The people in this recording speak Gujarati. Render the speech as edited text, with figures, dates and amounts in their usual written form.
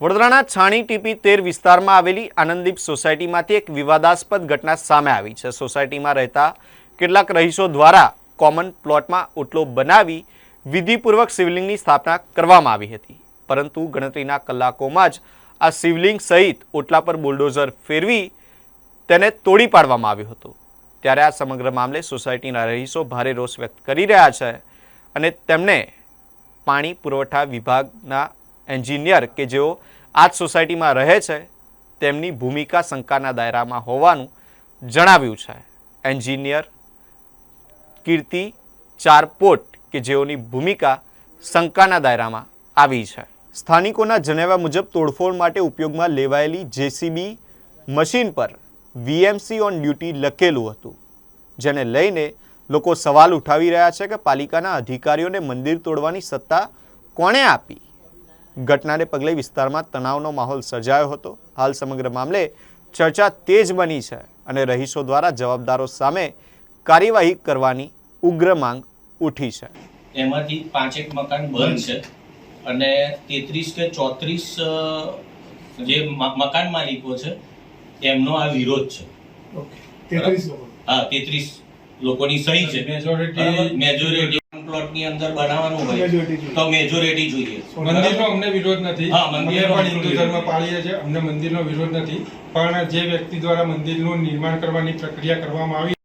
વડોદરાના છાણી ટીપી 13 વિસ્તારમાં આવેલી આનંદદીપ સોસાયટીમાંથી એક વિવાદાસ્પદ ઘટના સામે આવી છે। સોસાયટીમાં રહેતા કેટલાક રહીશો દ્વારા કોમન પ્લોટમાં ઓટલો બનાવી વિધિપૂર્વક શિવલિંગની સ્થાપના કરવામાં આવી હતી, પરંતુ ગણતરીના કલાકોમાં જ આ શિવલિંગ સહિત ઓટલા પર બુલડોઝર ફેરવી તેને તોડી પાડવામાં આવ્યો હતો। ત્યારે આ સમગ્ર મામલે સોસાયટીના રહીશો ભારે રોષ વ્યક્ત કરી રહ્યા છે અને તેમને પાણી પુરવઠા વિભાગના એન્જિનિયર કે જેઓ આ જ સોસાયટીમાં રહે છે તેમની ભૂમિકા શંકાના દાયરામાં હોવાનું જણાવ્યું છે। એન્જિનિયર કીર્તિ ચારપોટ કે જેઓની ભૂમિકા શંકાના દાયરામાં આવી છે। સ્થાનિકોના જણાવ્યા મુજબ તોડફોડ માટે ઉપયોગમાં લેવાયેલી જેસીબી મશીન પર વીએમસી ઓન ડ્યુટી લખેલું હતું, જેને લઈને લોકો સવાલ ઉઠાવી રહ્યા છે કે પાલિકાના અધિકારીઓને મંદિર તોડવાની સત્તા કોણે આપી। ઘટનાને પગલે વિસ્તારમાં તણાવનો માહોલ સર્જાયો હતો। હાલ સમગ્ર મામલે ચર્ચા તેજ બની છે અને રહીશો દ્વારા જવાબદારો સામે કાર્યવાહી કરવાની ઉગ્ર માંગ ઉઠી છે। એમાંથી 5 મકાન બંધ છે અને 33 કે 34 જે મકાન માલિકો છે એમનો આ વિરોધ છે। ઓકે 33 લોકો, હા 33 લોકોની સહી છે। મેજોરિટી પ્લોટની અંદર બનાવવાનું હોય તો મેજોરિટી જોઈએ। મંદિરનો અમને વિરોધ નથી। હા, મંદિરનો પણ હિન્દુ ધર્મ પાળીએ છે, અમને મંદિરનો વિરોધ નથી, પણ જે વ્યક્તિ દ્વારા મંદિરનું નિર્માણ કરવાની પ્રક્રિયા કરવામાં આવી